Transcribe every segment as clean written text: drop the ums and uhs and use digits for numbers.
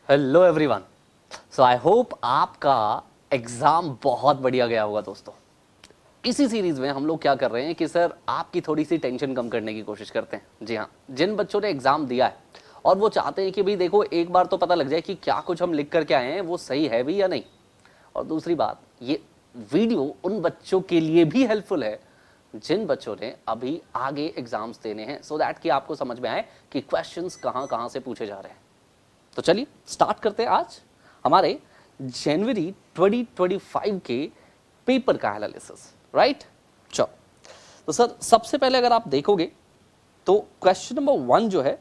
Hello everyone. So I hope आपका exam बहुत बढ़िया गया होगा दोस्तों। इसी सीरीज में हम लोग क्या कर रहे हैं कि सर आपकी थोड़ी सी टेंशन कम करने की कोशिश करते हैं। जी हाँ, जिन बच्चों ने एग्जाम दिया है और वो चाहते हैं कि भाई देखो एक बार तो पता लग जाए कि क्या कुछ हम लिख करके आए हैं वो सही है भी या नहीं, और दूसरी बात ये वीडियो उन बच्चों के लिए भी हेल्पफुल है जिन बच्चों ने अभी आगे एग्जाम्स देने हैं, सो दैट कि आपको समझ में आए कि क्वेश्चंस कहाँ कहाँ से पूछे जा रहे हैं। तो चलिए स्टार्ट करते हैं आज हमारे जनवरी 2025 के पेपर का एनालिसिस। राइट, चलो तो सर सबसे पहले अगर आप देखोगे तो क्वेश्चन नंबर 1 जो है,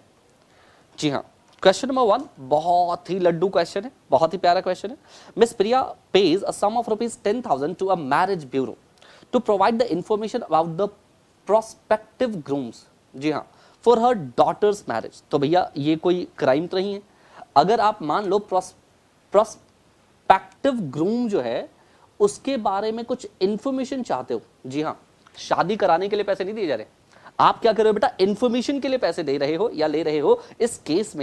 जी हाँ, क्वेश्चन नंबर 1 बहुत ही लड्डू क्वेश्चन है, बहुत ही प्यारा क्वेश्चन है। Miss Priya pays a sum of ₹10,000 to a marriage bureau to provide the information about the prospective grooms, जी हाँ, फॉर हर डॉटर्स मैरिज। तो भैया ये कोई क्राइम तो नहीं है। अगर आप मान लो प्रोस्पेक्टिव ग्रूम जो है उसके बारे में कुछ इंफॉर्मेशन चाहते हो, जी हाँ, शादी कराने के लिए पैसे नहीं दिए जा रहे, आप क्या कर रहे हो बेटा, इंफॉर्मेशन के लिए पैसे दे रहे हो या ले रहे हो। इस केस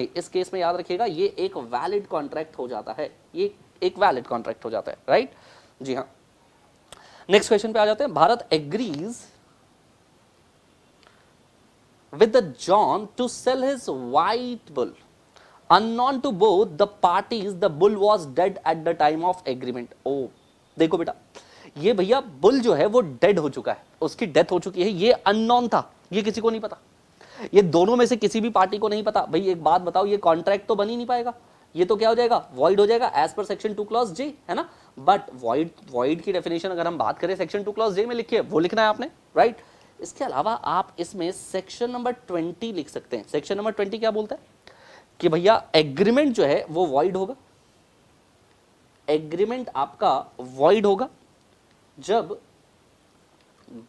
में याद रखिएगा ये एक वैलिड कॉन्ट्रैक्ट हो जाता है, ये एक वैलिड कॉन्ट्रैक्ट हो जाता है। राइट, जी हाँ। नेक्स्ट क्वेश्चन पे आ जाते हैं। Bharat agrees with the John to sell his white bull. Unknown to both the parties, the bull was dead at the time of agreement. ओ देखो बेटा, ये भैया बुल जो है वो डेड हो चुका है, उसकी डेथ हो चुकी है, ये अननोन था, ये किसी को नहीं पता, ये दोनों में से किसी भी पार्टी को नहीं पता। भाई एक बात बताओ, ये कॉन्ट्रैक्ट तो बन ही नहीं पाएगा, ये तो क्या हो जाएगा, वॉइड हो जाएगा एज पर सेक्शन 2 क्लॉज जे, है ना। बट वॉइड की डेफिनेशन अगर हम बात करें सेक्शन 2 क्लॉज जे में लिखिए, वो लिखना है आपने। राइट, इसके अलावा आप इसमें सेक्शन नंबर 20 लिख सकते हैं। सेक्शन नंबर 20 क्या बोलता है कि भैया एग्रीमेंट जो है वो वॉइड होगा, एग्रीमेंट आपका वॉइड होगा जब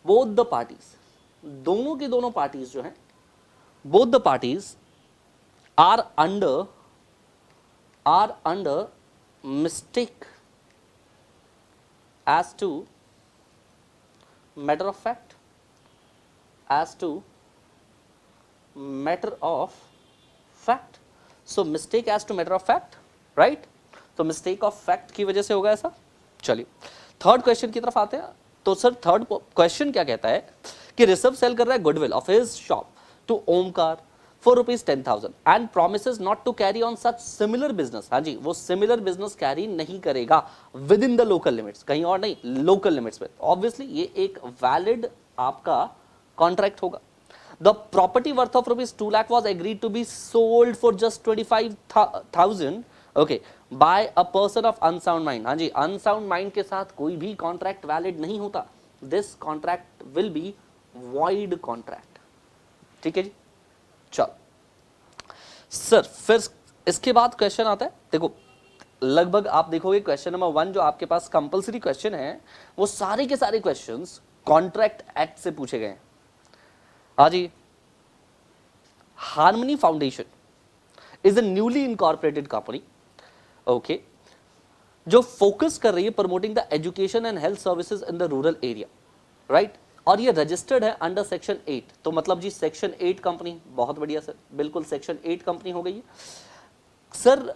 बोथ द पार्टीज, दोनों की दोनों पार्टीज जो है, both the parties are under mistake as to matter of fact, as to matter of fact. So mistake as to matter of fact, right, तो मिस्टेक ऑफ फैक्ट की वजह से होगा ऐसा। चलिए थर्ड क्वेश्चन की तरफ आते हैं। तो सर थर्ड क्वेश्चन क्या कहता है कि ऋषभ सेल कर रहा है goodwill of his shop to Omkar for ₹10,000 and promises not to carry on such similar business. हाँ जी, वो सिमिलर बिजनेस कैरी नहीं करेगा within the local limits, कहीं और नहीं, लोकल लिमिट्स में। ऑब्वियसली ये एक वैलिड आपका कॉन्ट्रैक्ट होगा। The property worth of ₹2 lakh was agreed to be sold for just 25,000, okay, by a person of unsound mind। हाँ जी, unsound mind के साथ कोई भी कॉन्ट्रैक्ट वैलिड नहीं होता। This contract will be void contract। ठीक है जी, चलो सर फिर इसके बाद क्वेश्चन आता है। देखो लगभग आप देखोगे क्वेश्चन नंबर 1 जो आपके पास कंपलसरी क्वेश्चन है वो सारे के सारे क्वेश्चंस कॉन्ट्रैक्ट एक्ट से पूछे गए हैं। हाँ जी, harmony foundation is a newly incorporated company, okay, जो फोकस कर रही है promoting the education and health services in the rural area, right, और ये रजिस्टर्ड है अंडर सेक्शन 8। तो मतलब जी सेक्शन 8 कंपनी, बहुत बढ़िया सर, बिल्कुल सेक्शन 8 कंपनी हो गई है सर।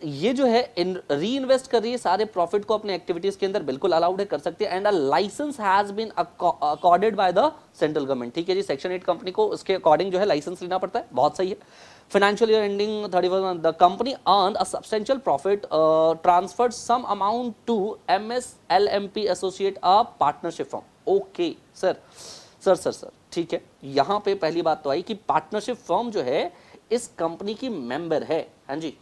ये जो है री इन्वेस्ट कर रही है सारे प्रॉफिट को अपने एक्टिविटीज के अंदर, बिल्कुल अलाउड है, कर सकते हैं। And a licence has been accorded by the central government. ठीक है जी, सेक्शन 8 कंपनी को उसके अकॉर्डिंग जो है लाइसेंस लेना पड़ता है, बहुत सही है। Financial year ending 31 the company earn a substantial profit, transferred some amount to MSLMP associate a partnership firm. Okay sir sir sir sir ठीक है, यहां पे पहली बात तो आई कि पार्टनरशिप फर्म जो है इस कंपनी की मेंबर है। हाँ जी,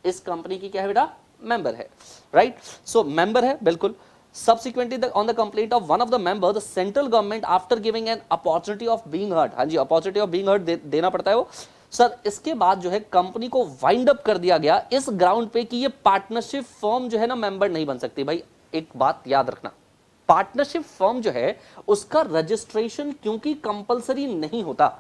इस कंपनी की क्या है बेटा, मेंबर है, राइट, सो मेंबर है बिल्कुल। Subsequently, on the complaint of one of the members, the central government, after giving an opportunity of being heard, हाँ जी, opportunity of being heard देना पड़ता है वो सर। इसके बाद जो है कंपनी को वाइंड अप कर दिया गया इस ग्राउंड पे कि ये पार्टनरशिप फर्म जो है ना मेंबर नहीं बन सकती। भाई एक बात याद रखना, पार्टनरशिप फर्म जो है उसका रजिस्ट्रेशन क्योंकि कंपलसरी नहीं होता,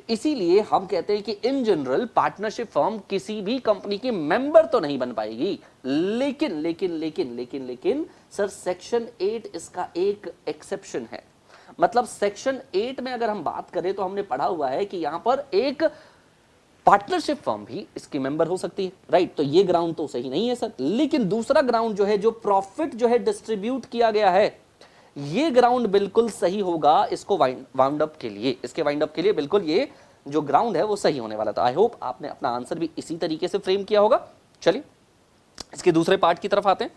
इसीलिए हम कहते हैं कि इन जनरल पार्टनरशिप फर्म किसी भी कंपनी की मेंबर तो नहीं बन पाएगी। लेकिन लेकिन लेकिन लेकिन लेकिन सर सेक्शन 8 इसका एक एक्सेप्शन है। मतलब सेक्शन 8 में अगर हम बात करें तो हमने पढ़ा हुआ है कि यहां पर एक पार्टनरशिप फर्म भी इसकी मेंबर हो सकती है, राइट। तो ये ग्राउंड तो सही नहीं है सर, लेकिन दूसरा ग्राउंड जो है, जो प्रॉफिट जो है डिस्ट्रीब्यूट किया गया है, ये ग्राउंड बिल्कुल सही होगा इसको वाउंड अप के लिए, इसके वाइंड अप के लिए बिल्कुल ये जो ग्राउंड है वो सही होने वाला था। आई होप आपने अपना आंसर भी इसी तरीके से फ्रेम किया होगा। चलिए इसके दूसरे पार्ट की तरफ आते हैं।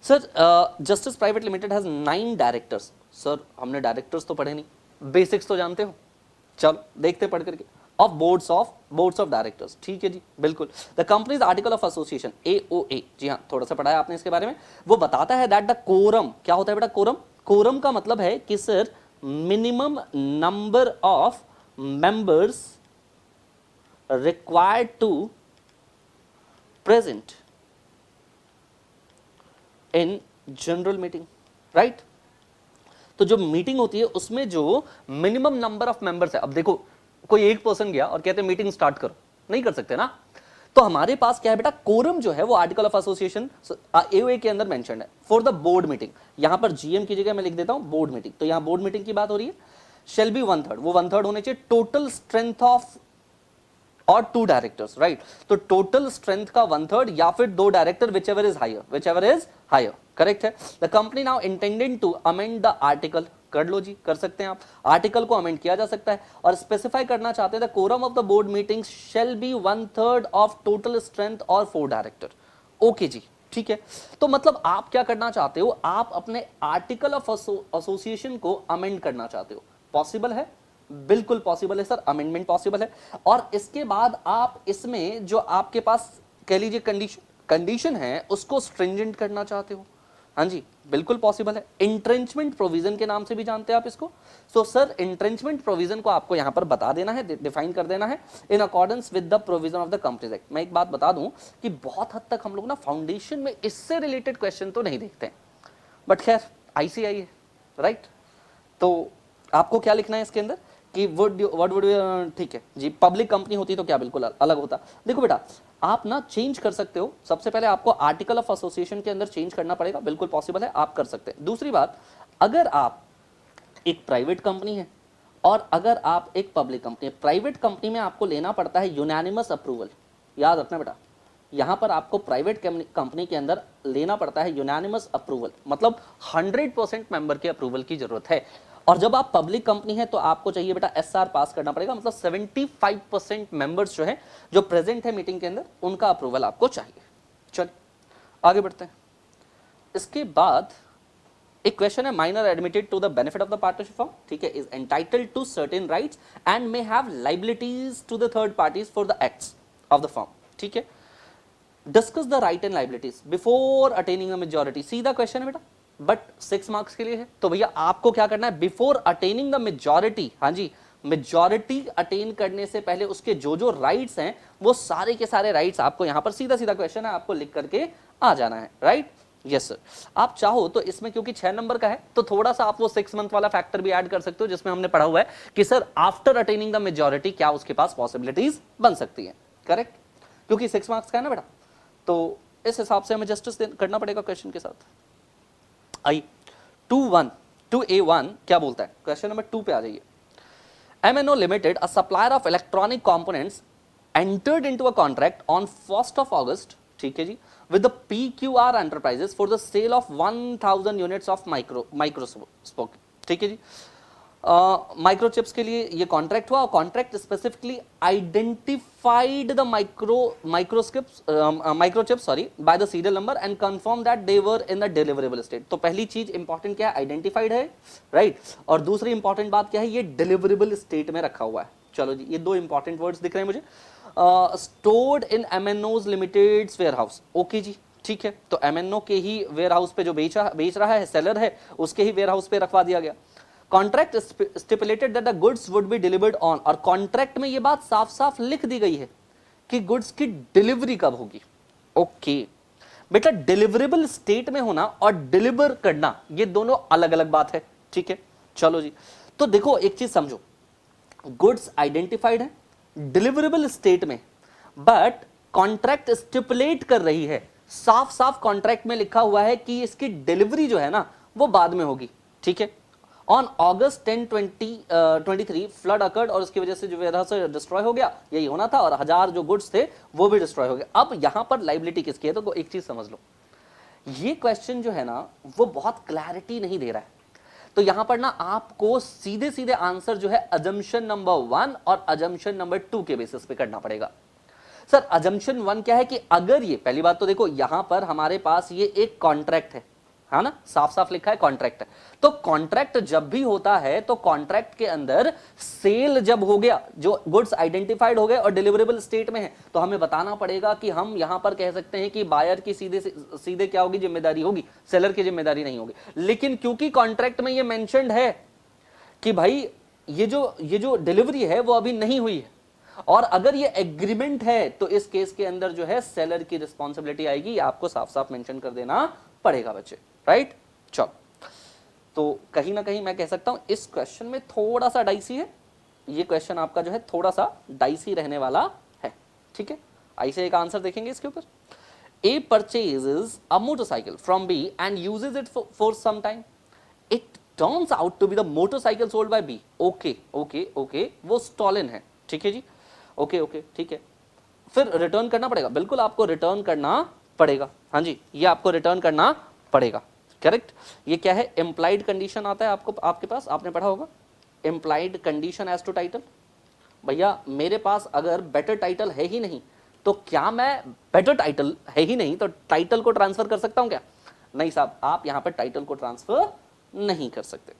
Sir justice private limited has 9 directors. Sir हमने डायरेक्टर्स तो पढ़े नहीं, बेसिक्स तो जानते हो, चलो देखते पढ़ करके। ऑफ बोर्ड्स ऑफ डायरेक्टर्स, ठीक है जी, बिल्कुल। The companies article of association AOA, जी हाँ थोड़ा सा पढ़ा है आपने इसके बारे में, वो बताता है दैट द कोरम, क्या होता है बेटा कोरम? कोरम का मतलब है कि sir minimum number of members required to present in general meeting, right. तो जो मीटिंग होती है उसमें जो मिनिमम नंबर ऑफ मेंबर्स है, अब देखो कोई एक पर्सन गया और कहते हैं मीटिंग स्टार्ट करो, नहीं कर सकते ना। तो हमारे पास क्या है बेटा, कोरम जो है वो आर्टिकल ऑफ एसोसिएशन AOA के अंदर मेंशन है फॉर द बोर्ड मीटिंग। यहां पर GM की जगह मैं लिख देता हूं बोर्ड मीटिंग, तो यहां बोर्ड मीटिंग की बात हो रही है। शेल बी 1/3, वो 1/3 होने चाहिए टोटल स्ट्रेंथ ऑफ और 2 डायरेक्टर्स, राइट। तो टोटल स्ट्रेंथ का 1/3 या फिर 2 director, whichever is higher, correct है। The company now intended to amend the article, कर लो जी, कर सकते हैं आप, आर्टिकल को अमेंड किया जा सकता है और स्पेसिफाई करना चाहते हैं the quorum of the board meeting shall be 1/3 of total strength और 4 डायरेक्टर। ओके जी, ठीक है। तो मतलब आप क्या करना चाहते हो, आप अपने आर्टिकल ऑफ एसोसिएशन को अमेंड करना चाहते हो। पॉसिबल है, बिल्कुल पॉसिबल है सर, अमेंडमेंट पॉसिबल है। और इसके बाद आप इसमें जो आपके पास कह लीजिए कंडीशन है उसको स्ट्रिंजेंट करना चाहते हो। हाँ जी, बिल्कुल पॉसिबल है। इंट्रेंचमेंट प्रोविजन के नाम से भी जानते हैं आप इसको। सो सर इंट्रेंचमेंट प्रोविजन को आपको यहां पर बता देना है, डिफाइन कर देना है in accordance with the provision of the companies act. मैं एक बात बता दूं कि बहुत हद तक हम लोग ना फाउंडेशन में इससे रिलेटेड क्वेश्चन तो नहीं देखते हैं, बट खैर ICI है, राइट। तो आपको क्या लिखना है इसके अंदर कि व्हाट वुड, ठीक है जी, पब्लिक कंपनी होती तो क्या बिल्कुल अलग होता। देखो बेटा आप ना चेंज कर सकते हो, सबसे पहले आपको आर्टिकल ऑफ एसोसिएशन के अंदर चेंज करना पड़ेगा, बिल्कुल पॉसिबल है, आप कर सकते हैं। दूसरी बात, अगर आप एक प्राइवेट कंपनी है और अगर आप एक पब्लिक कंपनी है, प्राइवेट कंपनी में आपको लेना पड़ता है यूनानिमस अप्रूवल, याद रखना बेटा, यहां पर आपको प्राइवेट कंपनी के अंदर लेना पड़ता है यूनानिमस अप्रूवल, मतलब 100% मेंबर के अप्रूवल की जरूरत है। और जब आप पब्लिक कंपनी है तो आपको चाहिए बेटा SR पास करना पड़ेगा, मतलब 75% मेंबर्स जो है जो प्रेजेंट है मीटिंग के अंदर उनका अप्रूवल आपको चाहिए। चलिए आगे बढ़ते हैं। इसके बाद एक क्वेश्चन है, minor admitted to the benefit of the partnership firm, ठीक है, is entitled to certain rights and may have liabilities to the third parties for the acts of the firm, ठीक है। Discuss the right and liabilities before attaining the majority, सीधा question है बेटा, but 6 marks के लिए है। तो भैया आपको क्या करना है, बिफोर अटेनिंग द मेजॉरिटी, हाँ जी, मेजॉरिटी अटेन करने से पहले उसके जो जो राइट्स हैं वो सारे के सारे राइट्स आपको यहां पर, सीधा सीधा क्वेश्चन है, आपको लिख करके आ जाना है, राइट। यस सर, आप चाहो तो इसमें क्योंकि 6 नंबर का है तो थोड़ा सा आप वो 6 मंथ वाला फैक्टर भी ऐड कर सकते हो, जिसमें हमने पढ़ा हुआ है कि sir after attaining the majority क्या उसके पास पॉसिबिलिटीज बन सकती है, करेक्ट, क्योंकि 6 मार्क्स का है ना बेटा, तो इस हिसाब से हमें जस्टिस करना पड़ेगा क्वेश्चन के साथ। आई 2A1 क्या बोलता है, क्वेश्चन नंबर 2 पे आ जाइए। MNO Limited, a supplier of electronic components, entered into a contract on 1st of August, ठीक है जी, with the PQR Enterprises for the sale of 1000 units of microscope, ठीक है जी, माइक्रोचिप्स के लिए ये कॉन्ट्रैक्ट हुआ। Contract specifically identified the microchips by the serial number and confirm that they were in the deliverable state. तो पहली चीज important क्या है, आइडेंटिफाइड है, राइट, और दूसरी इंपॉर्टेंट बात क्या है, ये डिलीवरेबल स्टेट में रखा हुआ है। चलो जी, ये 2 इंपॉर्टेंट वर्ड्स दिख रहे हैं मुझे। Stored in MNO's limited warehouse, okay जी, ठीक है, तो MNO के ही वेयर हाउस पे जो बेच रहा है, सेलर है, उसके ही वेयर हाउस पे रखवा दिया गया। Contract stipulated that the goods would be delivered on, और कॉन्ट्रैक्ट में ये बात साफ साफ लिख दी गई है कि गुड्स की डिलीवरी कब होगी। ओके बेटा, डिलीवरेबल स्टेट में होना और डिलीवर करना ये दोनों अलग अलग बात है, ठीक है। चलो जी, तो देखो एक चीज समझो, गुड्स आइडेंटिफाइड है डिलीवरेबल स्टेट में, बट कॉन्ट्रैक्ट स्टिपुलेट कर रही है, साफ साफ कॉन्ट्रैक्ट में लिखा हुआ है कि इसकी डिलीवरी जो है ना वो बाद में होगी, ठीक है। ऑन अगस्त 10, 2023 फ्लड अकर्ड और उसकी वजह से जो वेयरहाउस डिस्ट्रॉय हो गया, यही होना था, और 1000 जो गुड्स थे वो भी डिस्ट्रॉय हो गए। अब यहां पर लाइबिलिटी किसकी है? तो एक चीज समझ लो, ये क्वेश्चन जो है ना वो बहुत क्लैरिटी नहीं दे रहा है। तो यहां पर ना आपको सीधे सीधे आंसर जो है अजम्पशन नंबर 1 और अजम्पशन नंबर 2 के बेसिस पे करना पड़ेगा। सर अजम्पशन 1 क्या है कि अगर ये, पहली बात तो देखो यहां पर हमारे पास ये एक कॉन्ट्रैक्ट है ना, साफ साफ लिखा है कॉन्ट्रैक्ट है। तो कॉन्ट्रैक्ट जब भी होता है तो कॉन्ट्रैक्ट के अंदर सेल जब हो गया, जो गुड्स आइडेंटिफाइड हो गए और डिलीवरेबल स्टेट में है, तो हमें बताना पड़ेगा कि हम यहां पर कह सकते हैं कि बायर की सीधे क्या होगी, जिम्मेदारी होगी, सेलर की जिम्मेदारी नहीं होगी। लेकिन क्योंकि कॉन्ट्रैक्ट में ये मेंशन्ड है कि भाई ये जो डिलीवरी है वो अभी नहीं हुई है, और अगर ये एग्रीमेंट है तो इस केस के अंदर जो है सेलर की रिस्पॉन्सिबिलिटी आएगी, आपको साफ साफ मेंशन कर देना पड़ेगा बच्चे, राइट। चलो, तो कहीं ना कहीं मैं कह सकता हूं इस क्वेश्चन में थोड़ा सा डाइसी है, ये क्वेश्चन आपका जो है थोड़ा सा डाइसी रहने वाला है, ठीक है। ऐसे एक आंसर देखेंगे इसके ऊपर। A purchases a motorcycle from B and uses it for some time. It turns out to be the motorcycle sold by B. Okay, okay, okay, वो stolen है, ठीक है जी, ओके ओके, ठीक है। फिर रिटर्न करना पड़ेगा, बिल्कुल आपको रिटर्न करना पड़ेगा, हाँ जी, ये आपको रिटर्न करना पड़ेगा, करेक्ट। ये क्या है, इम्प्लाइड कंडीशन आता है आपको, आपके पास आपने पढ़ा होगा, implied condition as to title. भैया मेरे पास अगर बेटर टाइटल है ही नहीं, तो क्या मैं, बेटर टाइटल है ही नहीं तो टाइटल को ट्रांसफर कर सकता हूं क्या? नहीं साहब, आप यहां पर टाइटल को ट्रांसफर नहीं कर सकते।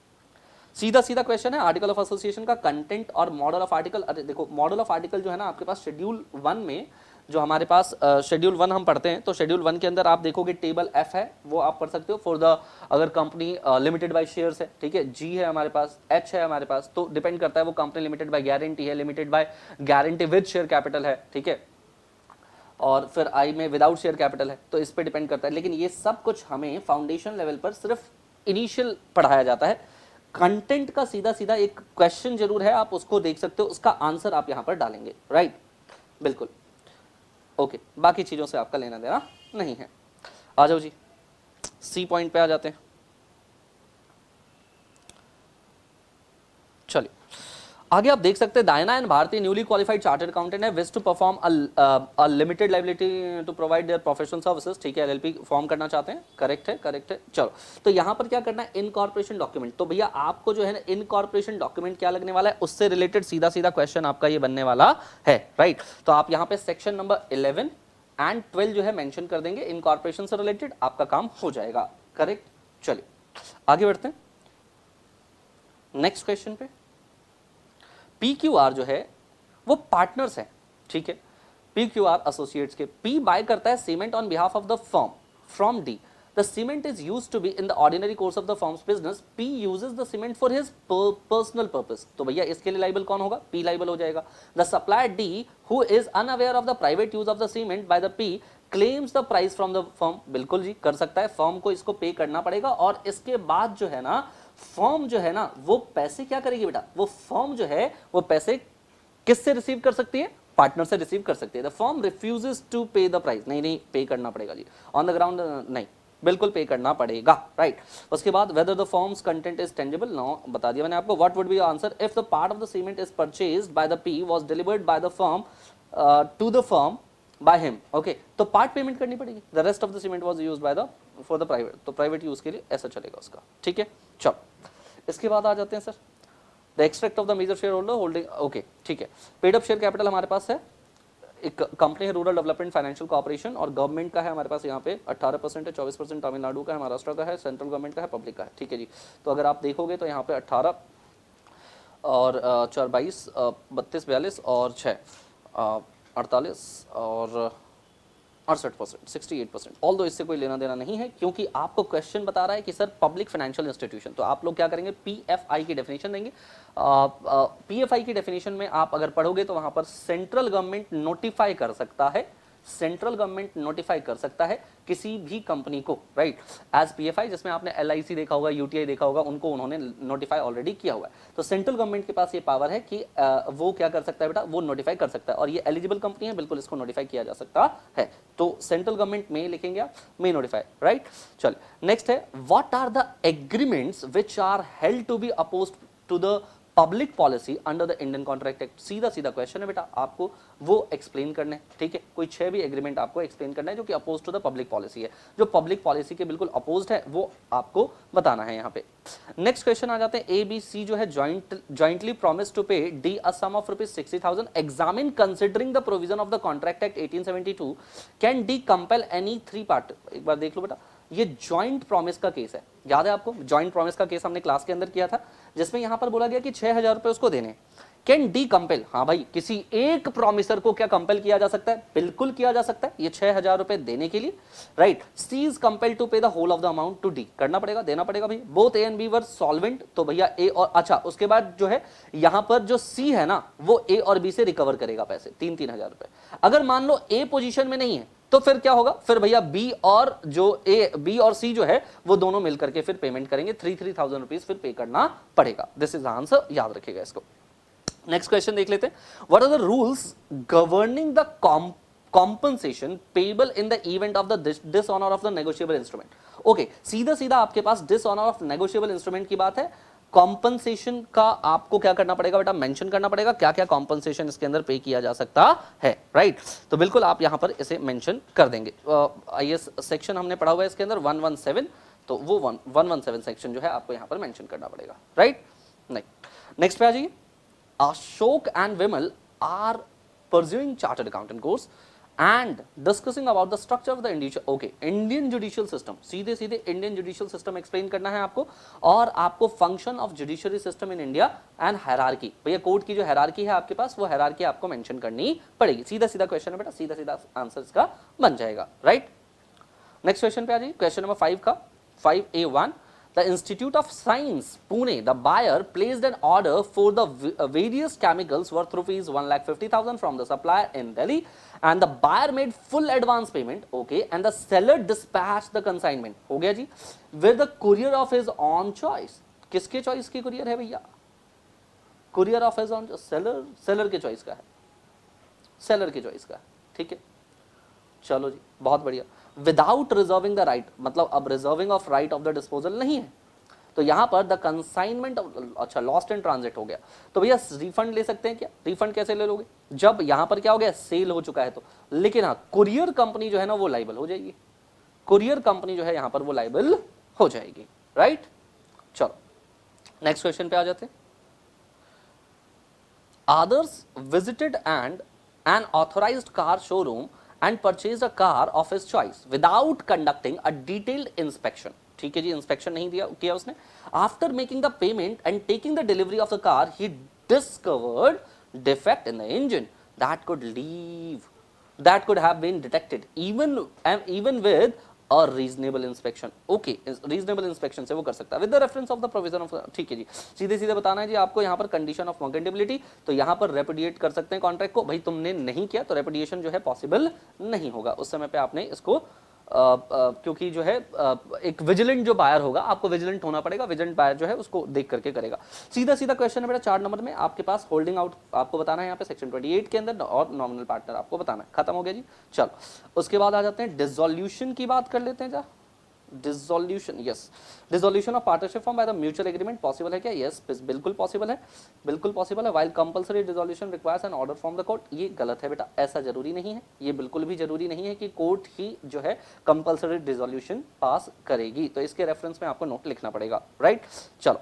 सीधा सीधा क्वेश्चन है आर्टिकल ऑफ एसोसिएशन का कंटेंट और मॉडल ऑफ आर्टिकल। अरे देखो, मॉडल ऑफ आर्टिकल जो है ना आपके पास शेड्यूल 1 में, जो हमारे पास शेड्यूल 1 हम पढ़ते हैं, तो शेड्यूल 1 के अंदर आप देखोगे टेबल एफ है, वो आप पढ़ सकते हो फॉर द, अगर कंपनी लिमिटेड बाय शेयर्स है, ठीक है, जी है हमारे पास, एच है हमारे पास, तो डिपेंड करता है वो कंपनी लिमिटेड बाय गारंटी है, limited by guarantee with share capital है, ठीक है, और फिर आई में विदाउट शेयर कैपिटल है, तो इस पे डिपेंड करता है। लेकिन ये सब कुछ हमें फाउंडेशन लेवल पर सिर्फ इनिशियल पढ़ाया जाता है। कंटेंट का सीधा सीधा एक क्वेश्चन जरूर है, आप उसको देख सकते हो, उसका आंसर आप यहां पर डालेंगे, राइट, बिल्कुल, ओके। बाकी चीजों से आपका लेना देना नहीं है। आ जाओ जी, सी पॉइंट पे आ जाते हैं। चलिए आगे आप देख सकते हैं, Diana and Bharti newly qualified chartered accountant है, wish to perform a limited liability to provide their professional services, ठीक है, एलएलपी फॉर्म करना चाहते हैं, करेक्ट है, करेक्ट है। चलो, तो यहां पर क्या करना है, इनकॉर्पोरेशन डॉक्यूमेंट। तो भैया आपको जो है ना इनकॉर्पोरेशन डॉक्यूमेंट क्या लगने वाला है, उससे रिलेटेड सीधा सीधा क्वेश्चन आपका ये बनने वाला है, राइट। तो आप यहाँ पे सेक्शन नंबर 11 एंड 12 जो है मेंशन कर देंगे, इनकॉर्पोरेशन से रिलेटेड आपका काम हो जाएगा, करेक्ट। चलिए आगे बढ़ते हैं नेक्स्ट क्वेश्चन पे। PQR जो है वो पार्टनर्स हैं, ठीक है, PQR एसोसिएट्स के। P बाय करता है cement on behalf of the firm from D. The cement is used to be in the ordinary course of the firm's business. P uses the cement for his personal purpose. तो भैया इसके लिए liable कौन होगा, P liable हो जाएगा। The supplier D, who is unaware of the private use of the cement by the P, claims the price from the firm. बिल्कुल जी कर सकता है, फर्म को इसको पे करना पड़ेगा, और इसके बाद जो है ना फर्म जो है ना वो पैसे क्या करेगी बेटा, वो फर्म जो है वो पैसे किससे रिसीव कर सकती है, पार्टनर से रिसीव कर सकती है। The firm refuses to pay the price, नहीं पे करना पड़ेगा जी, ऑन द ग्राउंड नहीं, बिल्कुल पे करना पड़ेगा, राइट। उसके बाद whether the firms content is tangible, no बता दिया मैंने आपको। What would be answer if the part of the cement is purchased by the P was delivered by the firm to the firm by him, okay, तो part payment करनी पड़ेगी। The rest of the cement was used by the for the private, तो private use के लिए ऐसा चलेगा उसका, ठीक है। चलो इसके बाद आ जाते हैं sir, the extract of the major share holder holding, okay ठीक है। पेड अप शेयर कैपिटल हमारे पास है, एक कंपनी है रूरल डेवलपमेंट फाइनेंशियल कॉर्पोरेशन, और गवर्नमेंट का है हमारे पास यहाँ पे 18% है, 24% तमिलनाडु का है, महाराष्ट्र का है, सेंट्रल गवर्नमेंट का है, पब्लिक का है, ठीक है जी। तो अगर आप देखोगे तो यहाँ पे 18 और 4 22 32 42 और 6 48 और 68%, 68%, ऑल दो इससे कोई लेना देना नहीं है, क्योंकि आपको क्वेश्चन बता रहा है कि सर पब्लिक फाइनेंशियल इंस्टीट्यूशन, तो आप लोग क्या करेंगे, PFI की डेफिनेशन देंगे। PFI की डेफिनेशन में आप अगर पढ़ोगे तो वहां पर सेंट्रल गवर्नमेंट नोटिफाई कर सकता है सेंट्रल गवर्नमेंट नोटिफाई कर सकता है किसी भी कंपनी को, राइट, एज पीएफआई, जिसमें आपने एलआईसी देखा होगा, यूटीआई देखा होगा, उनको उन्होंने नोटिफाई ऑलरेडी किया हुआ है। तो सेंट्रल गवर्नमेंट के पास ये पावर है कि वो क्या कर सकता है बेटा, वो नोटिफाई कर सकता है, और ये एलिजिबल कंपनी है, बिल्कुल इसको नोटिफाई किया जा सकता है। तो सेंट्रल गवर्नमेंट में लिखेंगे आप, में नोटिफाई, राइट। चल नेक्स्ट है, what are the agreements which are held to be opposed to the public policy under the Indian Contract Act. सीधा सीधा क्वेश्चन है बेटा, आपको वो एक्सप्लेन करने हैं, ठीक है। कोई 6 भी एग्रीमेंट आपको एक्सप्लेन करना है जो कि oppose to the public policy है, जो पब्लिक पॉलिसी के बिल्कुल अपोज्ड है, वो आपको बताना है यहाँ पे। नेक्स्ट क्वेश्चन आ जाते हैं, ए बी सी जो है jointly promise to pay D a sum of ₹60,000 examine considering the provision of the contract act 1872 can D compel any 3 part. एक बार देख लो बेटा, ये जॉइंट प्रॉमिस का केस है, याद है आपको, जॉइंट प्रॉमिस का केस हमने क्लास के अंदर किया था, जिसमें यहां पर बोला गया कि 6,000 रुपए उसको देने। कैन डी कंपेल, हाँ भाई, किसी एक प्रॉमिसर को क्या कंपेल किया जा सकता है, बिल्कुल किया जा सकता है, ये 6,000 रुपए देने के लिए, right. C is compel to pay the whole of the amount to D, करना पड़ेगा, देना पड़ेगा भाई। Both A and B were solvent, तो भैया ए और, अच्छा उसके बाद जो है यहां पर जो सी है ना, वो ए और बी से रिकवर करेगा पैसे 3-3 हजार रुपए। अगर मान लो ए पोजीशन में नहीं है, तो फिर क्या होगा, फिर भैया बी और जो ए, बी और सी जो है वो दोनों मिलकर के फिर पेमेंट करेंगे, 3,000 रुपीज फिर पे करना पड़ेगा। दिस इज आंसर, याद रखिएगा इसको। नेक्स्ट क्वेश्चन देख लेते हैं, what are the rules governing the compensation payable in the event of the dishonor of the negotiable instrument। Okay, सीधा सीधा आपके पास dishonor of negotiable instrument की बात है। कॉम्पनसेशन का आपको क्या करना पड़ेगा बेटा, मेंशन करना पड़ेगा, क्या क्या कॉम्पनसेशन इसके अंदर पे किया जा सकता है, राइट। तो बिल्कुल आप यहां पर इसे मेंशन कर देंगे। आईएएस सेक्शन हमने पढ़ा हुआ है इसके अंदर 117, तो वो 117 सेक्शन जो है आपको यहां पर मेंशन करना पड़ेगा, राइट। नेक्स्ट पे आ जाइए, Ashok and Vimal are pursuing chartered accountant course and discussing about the structure of the Indian judicial system। सीधे सीधे इंडियन जुडिशियल सिस्टम एक्सप्लेन करना है आपको, और आपको function of judiciary system in India and hierarchy, भैया कोर्ट की जो हायरार्की है आपके पास, वो हायरार्की आपको मेंशन करनी पड़ेगी। सीधा सीधा क्वेश्चन है बेटा, सीधा सीधा आंसर इसका बन जाएगा, राइट। नेक्स्ट क्वेश्चन पे आ जाइए, क्वेश्चन नंबर 5 का 5A1, the Institute of Science Pune, the buyer placed an order for the various chemicals worth ₹1,50,000 from the supplier in Delhi, and the buyer made full advance payment, okay, and the seller dispatched the consignment, हो गया जी, with the courier of his own choice। किसके choice की courier है भैया, courier of his own, seller के choice का है, seller के चॉइस का है, ठीक है। चलो जी, बहुत बढ़िया। विदाउट रिजर्विंग द राइट, मतलब अब reserving of right of the disposal नहीं है, तो यहां पर द कंसाइनमेंट, अच्छा लॉस्ट इन ट्रांजिट हो गया, तो भैया रिफंड ले सकते हैं क्या, रिफंड कैसे ले लोगे, जब यहां पर क्या हो गया, सेल हो चुका है तो। लेकिन हाँ, कुरियर कंपनी जो है ना वो लाइबल हो जाएगी, कुरियर कंपनी जो है यहां पर वो लाइबल हो जाएगी, राइट। चलो नेक्स्ट क्वेश्चन पे आ जाते हैं, Adarsh visited and an authorised car showroom and purchased a car of his choice without conducting a detailed inspection। ठीक है जी, इंस्पेक्शन नहीं दिया किया उसने। After making the payment and taking the delivery of the car, he discovered defect in the engine that could have been detected even with a reasonable inspection। Okay, reasonable inspection से वो कर सकता है with the reference of the provision of, ठीक है जी। सीधे सीधे बताना है जी आपको यहाँ पर कंडीशन ऑफ मर्केंटेबिलिटी, तो यहाँ पर रेपुडिएट कर सकते हैं कॉन्ट्रैक्ट को, भाई तुमने नहीं किया तो रेपुडिएशन जो है पॉसिबल नहीं होगा उस समय पे, आपने इसको क्योंकि जो है एक विजिलेंट जो बायर होगा, आपको विजिलेंट होना पड़ेगा, विजिलेंट बायर जो है उसको देख करके करेगा। सीधा सीधा क्वेश्चन है बेटा 4 नंबर में, आपके पास होल्डिंग आउट आपको बताना है यहाँ पे सेक्शन 28 के अंदर, और नॉमिनल पार्टनर आपको बताना है। खत्म हो गया जी। चलो उसके बाद आ जाते हैं डिसोल्यूशन की बात कर लेते हैं जा। Dissolution, yes, dissolution of partnership form by the mutual agreement possible है क्या, यस बिल्कुल पॉसिबल है, बिल्कुल पॉसिबल है। While compulsory dissolution requires N order from the court, ये गलत है बेटा, ऐसा जरूरी नहीं है, ये बिल्कुल भी जरूरी नहीं है कि कोर्ट ही जो है कंपलसरी डिसोल्यूशन पास करेगी, तो इसके रेफरेंस में आपको नोट लिखना पड़ेगा, राइट। चलो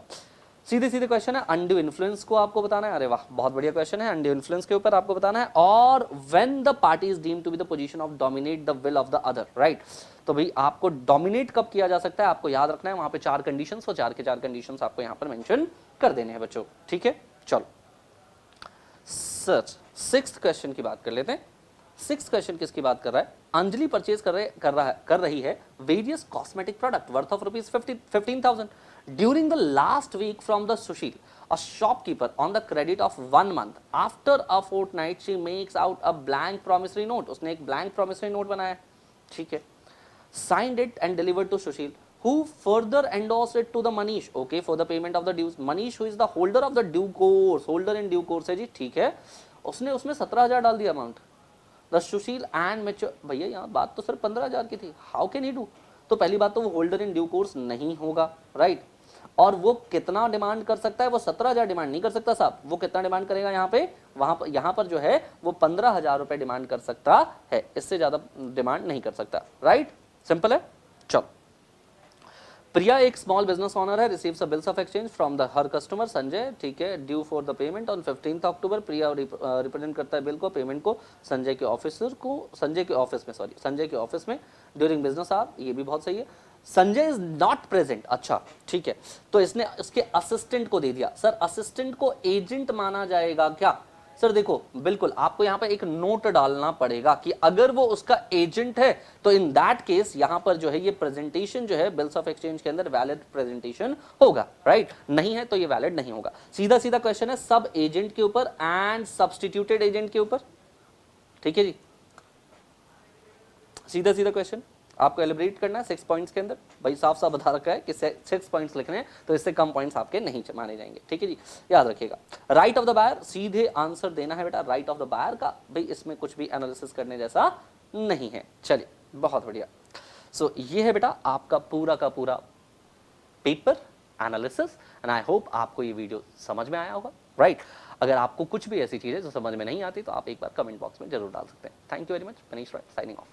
सीधे सीधे क्वेश्चन है, अनड्यू इन्फ्लुएंस को आपको बताना है, अरे वाह बहुत बढ़िया क्वेश्चन है, अनड्यू इन्फ्लुएंस के ऊपर आपको बताना है, और when the party is deemed to be the position of dominate the will of the other, right. तो भाई आपको डोमिनेट कब किया जा सकता है, आपको याद रखना है, वहां पे 4 कंडीशंस, और 4 के 4 कंडीशंस आपको यहां पर मेंशन कर देने हैं बच्चों, ठीक है। चलो सर 6th क्वेश्चन की बात कर लेते हैं। 6th क्वेश्चन किसकी बात कर रहा है, अंजलि परचेज कर रही है various cosmetic product worth of ₹15,000 during the last week from the Sushil, a shopkeeper on the credit of 1 month, after a fortnight she makes out a blank promissory note, उसने एक blank promissory note बनाया, ठीक है, signed it and delivered to Sushil, who further endorsed it to the Manish, okay, for the payment of the dues. Manish who is the holder of the due course, holder in due course है जी, ठीक है, उसने उसमें 17,000 डाल दिया amount. The Sushil and mature, भैया यहाँ बात तो सिर्फ 15,000 की थी, हाउ कैन ही डू? तो पहली बात तो वो होल्डर इन ड्यू कोर्स नहीं होगा, राइट. और वो कितना डिमांड कर सकता है? वो 17,000 डिमांड नहीं कर सकता साहब. वो कितना डिमांड करेगा यहाँ पे? यहाँ पर जो है वो 15,000 रुपए डिमांड कर सकता है, इससे ज्यादा डिमांड नहीं कर सकता, राइट. सिंपल है. चलो, प्रिया एक स्मॉल बिजनेस ओनर है, receives a bills of exchange from the her customer Sanjay, ठीक है, due for the payment on 15 October. Priya represent करता है बिल को, पेमेंट को संजय के ऑफिस में ड्यूरिंग बिजनेस आवर. ये भी बहुत सही है. संजय इज नॉट प्रेजेंट, अच्छा ठीक है, तो इसने उसके असिस्टेंट को दे दिया. सर असिस्टेंट को एजेंट माना जाएगा क्या? सर देखो, बिल्कुल आपको यहां पर एक नोट डालना पड़ेगा कि अगर वो उसका एजेंट है तो इन दैट केस यहां पर जो है ये प्रेजेंटेशन जो है बिल्स ऑफ एक्सचेंज के अंदर वैलिड प्रेजेंटेशन होगा, राइट. नहीं है तो ये वैलिड नहीं होगा. सीधा सीधा क्वेश्चन है सब एजेंट के ऊपर एंड सब्सटीट्यूटेड एजेंट के ऊपर, ठीक है जी. सीधा सीधा क्वेश्चन आपको एलिब्रेट करना है 6 पॉइंट्स के अंदर. भाई साफ साफ बता रखा है कि 6 पॉइंट्स लिखने हैं, तो इससे कम पॉइंट्स आपके नहीं माने जाएंगे, ठीक है जी, याद रखिएगा. राइट ऑफ द बायर, सीधे आंसर देना है बेटा राइट ऑफ द बायर का. भाई इसमें कुछ भी एनालिसिस करने जैसा नहीं है. चलिए, बहुत बढ़िया. सो ये है बेटा आपका पूरा का पूरा paper analysis, and I hope आपको ये वीडियो समझ में आया होगा, राइट. अगर आपको कुछ भी ऐसी चीज़ है जो समझ में नहीं आती तो आप एक बार कमेंट बॉक्स में जरूर डाल सकते हैं. Thank you very much. Manish Roy signing off.